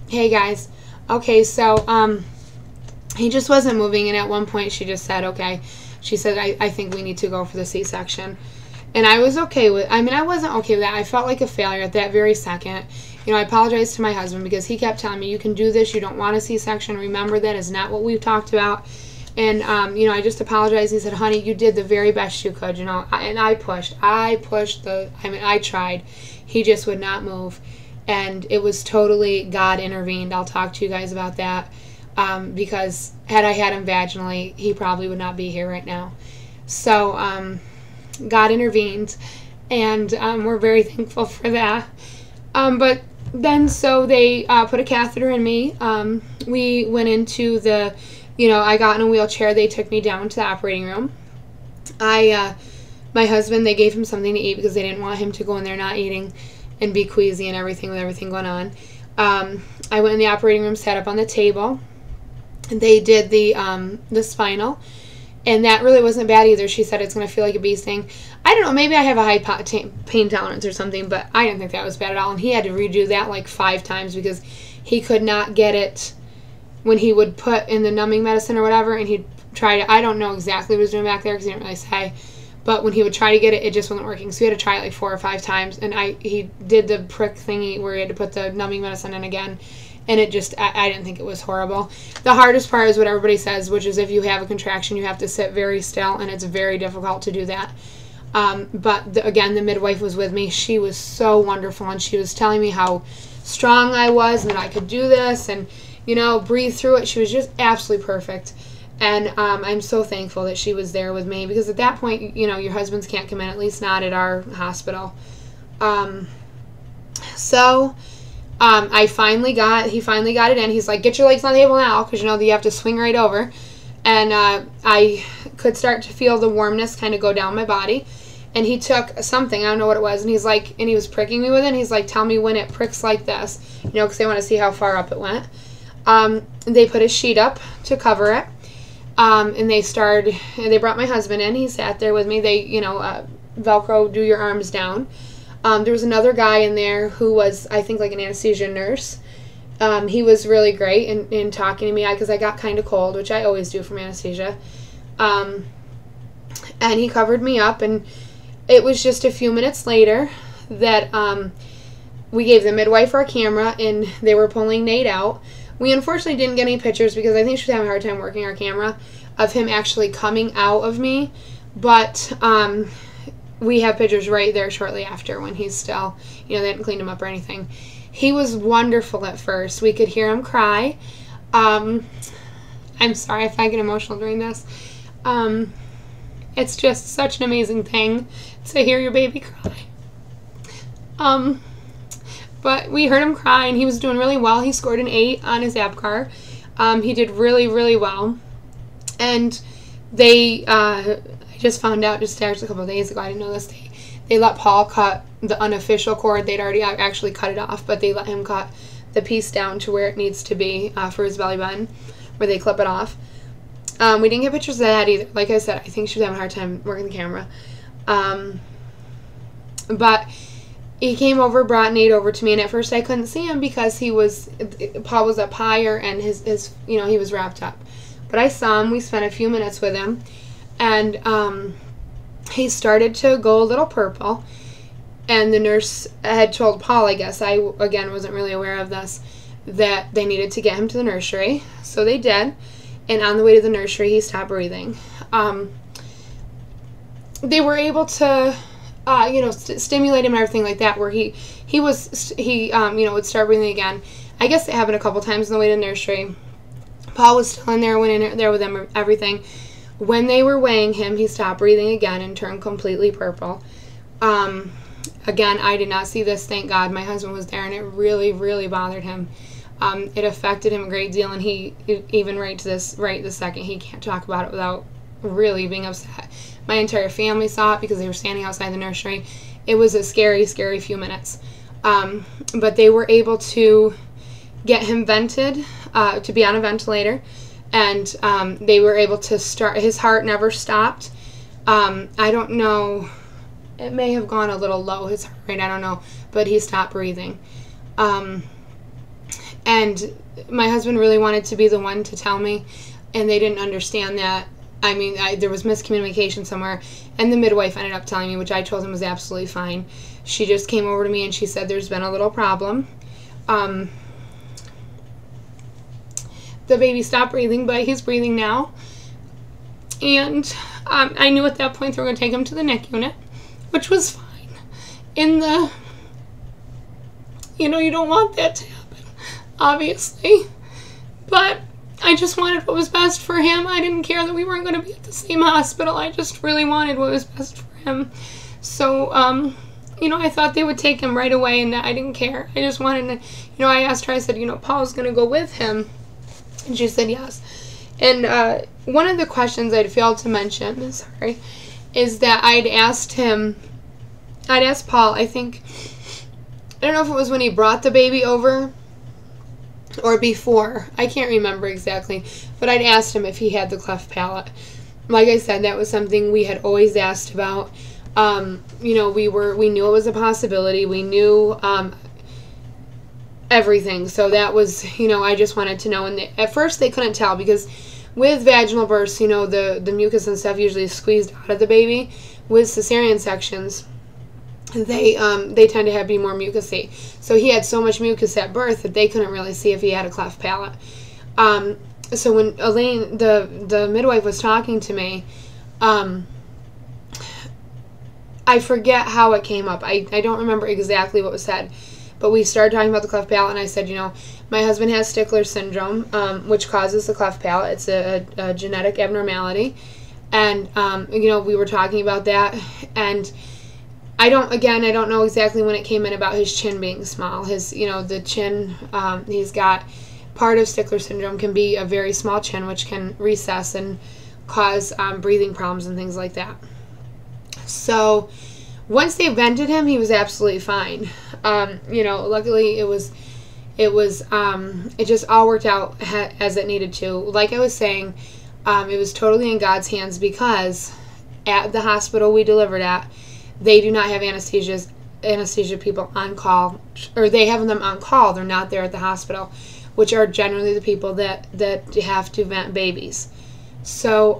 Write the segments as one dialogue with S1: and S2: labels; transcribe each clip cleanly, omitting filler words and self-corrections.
S1: Hey guys. Okay, so he just wasn't moving, and at one point she just said, okay, she said, I think we need to go for the C-section. And I was okay with, I mean, I wasn't okay with that. I felt like a failure at that very second. You know, I apologized to my husband because he kept telling me, you can do this, you don't want a C-section. Remember, that is not what we've talked about. And, you know, I just apologized. He said, honey, you did the very best you could, you know. And I pushed I tried. He just would not move. And it was totally God intervened. I'll talk to you guys about that. Because had I had him vaginally, he probably would not be here right now. So, God intervened, and we're very thankful for that. But then, so they put a catheter in me. We went into the, you know, I got in a wheelchair. They took me down to the operating room. My husband, they gave him something to eat because they didn't want him to go in there not eating and be queasy and everything with everything going on. I went in the operating room, sat up on the table. They did the spinal. And that really wasn't bad either. She said it's going to feel like a bee sting. I don't know. Maybe I have a high pain tolerance or something, but I didn't think that was bad at all. And he had to redo that like 5 times because he could not get it when he would put in the numbing medicine or whatever. And he'd try to, I don't know exactly what he was doing back there because he didn't really say. But when he would try to get it, it just wasn't working. So he had to try it like 4 or 5 times. And he did the prick thingy where he had to put the numbing medicine in again. And it just, I didn't think it was horrible. The hardest part is what everybody says, which is if you have a contraction, you have to sit very still, and it's very difficult to do that. But again, the midwife was with me. She was so wonderful, and she was telling me how strong I was and that I could do this and, you know, breathe through it. She was just absolutely perfect. And I'm so thankful that she was there with me because at that point, you know, your husbands can't come in, at least not at our hospital. He finally got it in. He's like, get your legs on the table now, because, you know, you have to swing right over. And I could start to feel the warmness kind of go down my body. And he took something, I don't know what it was, and he's like, and he was pricking me with it, and he's like, tell me when it pricks like this, you know, because they want to see how far up it went. They put a sheet up to cover it. And they brought my husband in. He sat there with me. They, you know, Velcro, do your arms down. There was another guy in there who was, I think, like an anesthesia nurse. He was really great in talking to me because I got kind of cold, which I always do from anesthesia. And he covered me up, and it was just a few minutes later that we gave the midwife our camera, and they were pulling Nate out. We unfortunately didn't get any pictures because I think she was having a hard time working our camera of him actually coming out of me, but we have pictures right there shortly after when he's still, you know, they hadn't cleaned him up or anything. He was wonderful at first. We could hear him cry. I'm sorry if I get emotional during this. It's just such an amazing thing to hear your baby cry. But we heard him cry, and he was doing really well. He scored an 8 on his APGAR. He did really, really well. And they, I just found out just actually a couple of days ago, I didn't know this, they let Paul cut the unofficial cord. They'd already actually cut it off, but they let him cut the piece down to where it needs to be for his belly button, where they clip it off. We didn't get pictures of that either. Like I said, I think she was having a hard time working the camera. But he came over, brought Nate over to me, and at first I couldn't see him because Paul was up higher and his you know, he was wrapped up. But I saw him. We spent a few minutes with him, and he started to go a little purple, and the nurse had told Paul, I guess, I, again, wasn't really aware of this, that they needed to get him to the nursery. So they did, and on the way to the nursery, he stopped breathing. They were able to, you know, stimulate him and everything like that, where he you know, would start breathing again. I guess it happened a couple times on the way to the nursery. Paul was still in there, went in there with them, everything. When they were weighing him, he stopped breathing again and turned completely purple. Again, I did not see this, thank God. My husband was there, and it really, really bothered him. It affected him a great deal, and he, even right this second, he can't talk about it without really being upset. My entire family saw it because they were standing outside the nursery. It was a scary, scary few minutes. But they were able to get him vented, to be on a ventilator, and they were able to start, his heart never stopped. I don't know, it may have gone a little low, his heart rate, I don't know, but he stopped breathing. And my husband really wanted to be the one to tell me, and they didn't understand that. I mean, there was miscommunication somewhere, and the midwife ended up telling me, which I told him was absolutely fine. She just came over to me and she said there's been a little problem. The baby stopped breathing, but he's breathing now. And I knew at that point they were going to take him to the NICU unit, which was fine. You don't want that to happen, obviously. But I just wanted what was best for him. I didn't care that we weren't going to be at the same hospital. I just really wanted what was best for him. So, I thought they would take him right away, and I didn't care. I just wanted to, I asked her, I said, Paul's going to go with him. And she said yes. And one of the questions I'd failed to mention, is that I'd asked Paul, I don't know if it was when he brought the baby over or before. I can't remember exactly. But I'd asked him if he had the cleft palate. Like I said, that was something we had always asked about. We knew it was a possibility. We knew everything. So that was, I just wanted to know. And at first they couldn't tell, because with vaginal births, the mucus and stuff usually is squeezed out of the baby. With cesarean sections, they tend to be more mucousy. So he had so much mucus at birth that they couldn't really see if he had a cleft palate. So when Elaine, the midwife, was talking to me, I forget how it came up. I don't remember exactly what was said. But we started talking about the cleft palate, and I said, my husband has Stickler syndrome, which causes the cleft palate. It's a genetic abnormality. And, we were talking about that. And I don't know exactly when it came in about his chin being small. His, the chin, he's got part of Stickler syndrome can be a very small chin, which can recess and cause breathing problems and things like that. So once they vented him, he was absolutely fine. Luckily it just all worked out as it needed to. Like I was saying, it was totally in God's hands, because at the hospital we delivered at, they do not have anesthesia people on call, or they have them on call. They're not there at the hospital, which are generally the people that have to vent babies. So,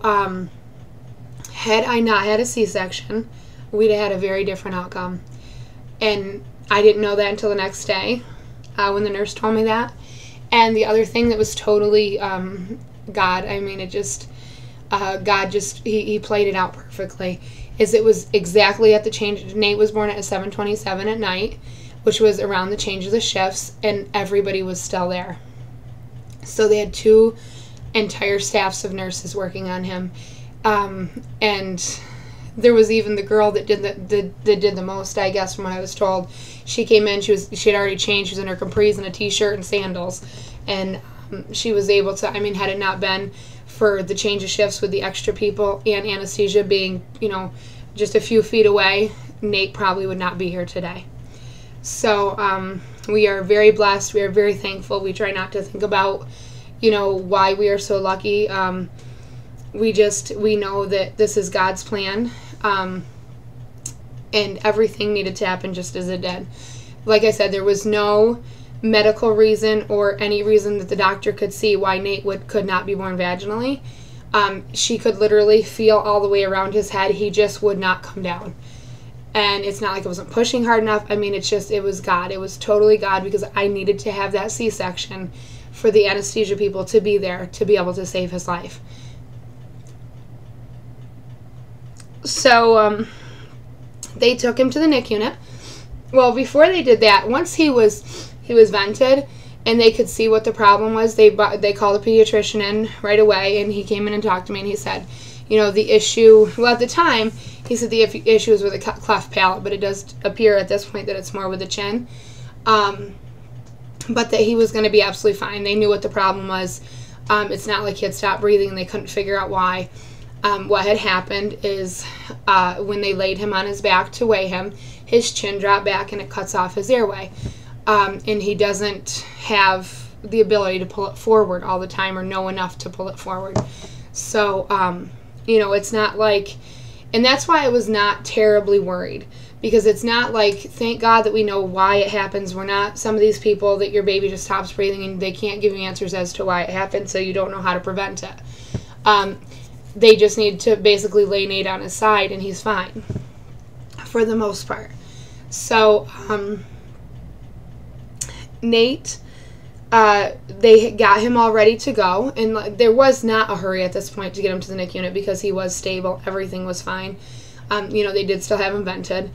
S1: had I not had a C-section, we'd have had a very different outcome. And I didn't know that until the next day, when the nurse told me that. And the other thing that was totally God, God just, he played it out perfectly, is it was exactly at the change. Nate was born at 7:27 at night, which was around the change of the shifts, and everybody was still there. So they had 2 entire staffs of nurses working on him. And there was even the girl that did the most, I guess, from what I was told. She came in, she had already changed, she was in her capris and a t-shirt and sandals, and she was able to, had it not been for the change of shifts with the extra people and anesthesia being, just a few feet away, Nate probably would not be here today. So we are very blessed. We are very thankful. We try not to think about, why we are so lucky. We know that this is God's plan, and everything needed to happen just as it did. Like I said, there was no medical reason or any reason that the doctor could see why Nate could not be born vaginally. She could literally feel all the way around his head. He just would not come down. And it's not like it wasn't pushing hard enough. It was God. It was totally God, because I needed to have that C-section for the anesthesia people to be there to be able to save his life. So they took him to the NICU unit. Well, before they did that, once he was vented and they could see what the problem was, they called a pediatrician in right away, and he came in and talked to me, and he said, the issue, well, at the time, he said the issue is with a cleft palate, but it does appear at this point that it's more with the chin. But that he was going to be absolutely fine. They knew what the problem was. It's not like he had stopped breathing and they couldn't figure out why. What had happened is when they laid him on his back to weigh him, his chin dropped back and it cuts off his airway. And he doesn't have the ability to pull it forward all the time, or know enough to pull it forward. So, it's not like, and that's why I was not terribly worried, because it's not like, thank God that we know why it happens. We're not some of these people that your baby just stops breathing and they can't give you answers as to why it happened, so you don't know how to prevent it. They just need to basically lay Nate on his side and he's fine for the most part. So Nate, they got him all ready to go, and there was not a hurry at this point to get him to the NICU unit because he was stable. Everything was fine. They did still have him vented.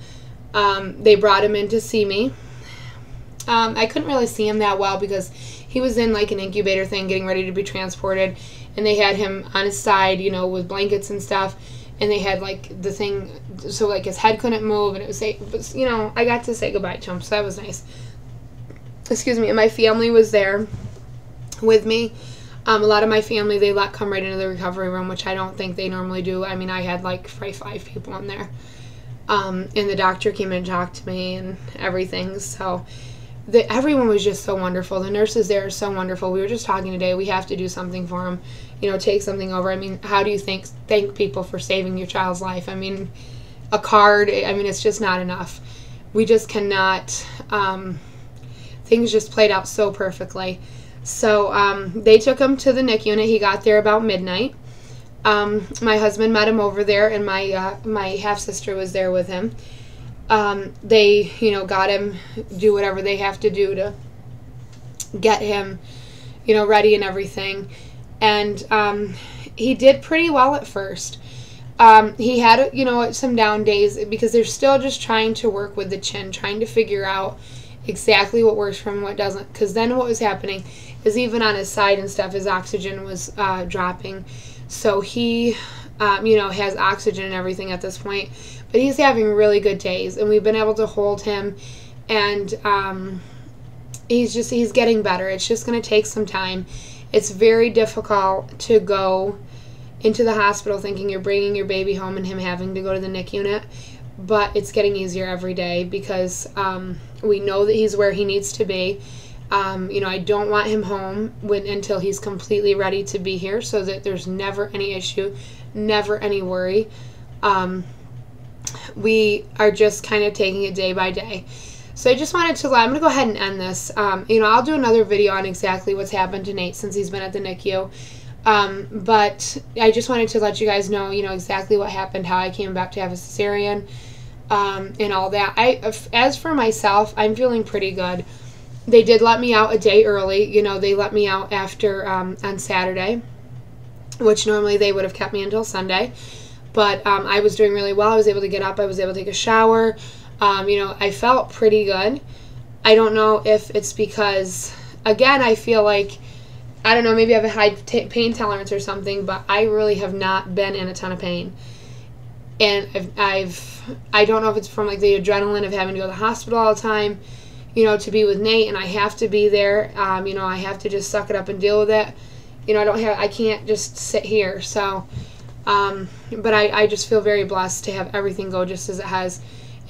S1: They brought him in to see me. I couldn't really see him that well because he was in like an incubator thing getting ready to be transported, and they had him on his side, with blankets and stuff, and they had like the thing so like his head couldn't move, and it was I got to say goodbye to him, so that was nice. Excuse me. And my family was there with me. A lot of my family, they come right into the recovery room, which I don't think they normally do. I mean, I had like 5 people in there. And the doctor came in and talked to me and everything. So everyone was just so wonderful. The nurses there are so wonderful. We were just talking today. We have to do something for them. Take something over. I mean, how do you thank people for saving your child's life? I mean, a card, it's just not enough. We just cannot, things just played out so perfectly. So they took him to the NICU unit. He got there about midnight. My husband met him over there, and my half-sister was there with him. They, got him, do whatever they have to do to get him, ready and everything. And he did pretty well at first. He had, some down days because they're still just trying to work with the chin, trying to figure out exactly what works for him and what doesn't. Because then what was happening is even on his side and stuff, his oxygen was dropping. So he, has oxygen and everything at this point. But he's having really good days, and we've been able to hold him, and he's getting better. It's just going to take some time. It's very difficult to go into the hospital thinking you're bringing your baby home and him having to go to the NICU unit, but it's getting easier every day because we know that he's where he needs to be. I don't want him home until he's completely ready to be here, so that there's never any issue, never any worry. We are just kind of taking it day by day. So I just wanted to I'm going to go ahead and end this. I'll do another video on exactly what's happened to Nate since he's been at the NICU. But I just wanted to let you guys know, exactly what happened, how I came about to have a cesarean, and all that. As for myself, I'm feeling pretty good. They did let me out a day early. They let me out after, on Saturday, which normally they would have kept me until Sunday. But I was doing really well. I was able to get up. I was able to take a shower. I felt pretty good. I don't know if it's because, again, I feel like, I don't know, maybe I have a high pain tolerance or something, but I really have not been in a ton of pain. And I don't know if it's from like the adrenaline of having to go to the hospital all the time, to be with Nate, and I have to be there. I have to just suck it up and deal with it. I can't just sit here. So, but I just feel very blessed to have everything go just as it has.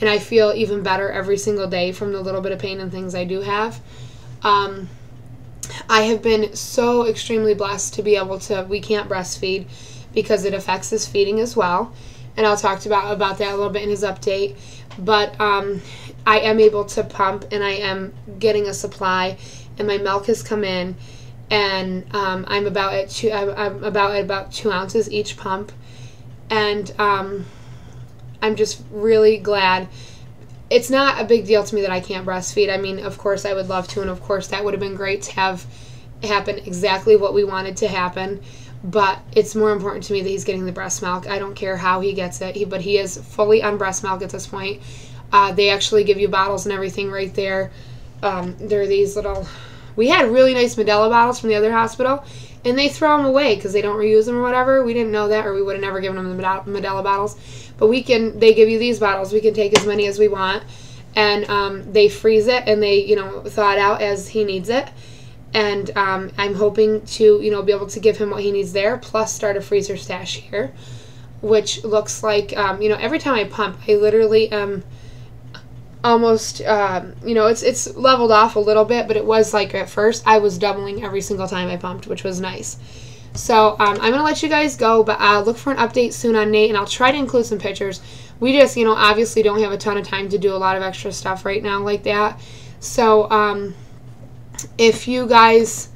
S1: And I feel even better every single day from the little bit of pain and things I do have. I have been so extremely blessed to be able to, we can't breastfeed because it affects his feeding as well. And I'll talk about that a little bit in his update. But I am able to pump, and I am getting a supply, and my milk has come in, and I'm about at 2 ounces each pump. And I'm just really glad. It's not a big deal to me that I can't breastfeed. I mean, of course I would love to, and of course that would have been great to have happen exactly what we wanted to happen. But it's more important to me that he's getting the breast milk. I don't care how he gets it, but he is fully on breast milk at this point. They actually give you bottles and everything right there. There are these little, we had really nice Medela bottles from the other hospital, and they throw them away because they don't reuse them or whatever. We didn't know that, or we would have never given them the Medela bottles. But they give you these bottles. We can take as many as we want, and they freeze it, and they, thaw it out as he needs it. And I'm hoping to, be able to give him what he needs there, plus start a freezer stash here, which looks like, every time I pump, I literally am almost, it's leveled off a little bit, but it was like at first I was doubling every single time I pumped, which was nice. So I'm going to let you guys go, but I'll look for an update soon on Nate, and I'll try to include some pictures. we just, you know, obviously don't have a ton of time to do a lot of extra stuff right now like that. So if you guys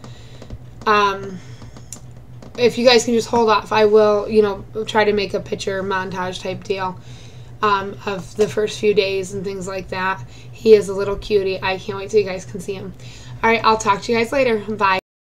S1: can just hold off, I will, you know, try to make a picture montage type deal of the first few days and things like that. He is a little cutie. I can't wait till you guys can see him. All right, I'll talk to you guys later. Bye.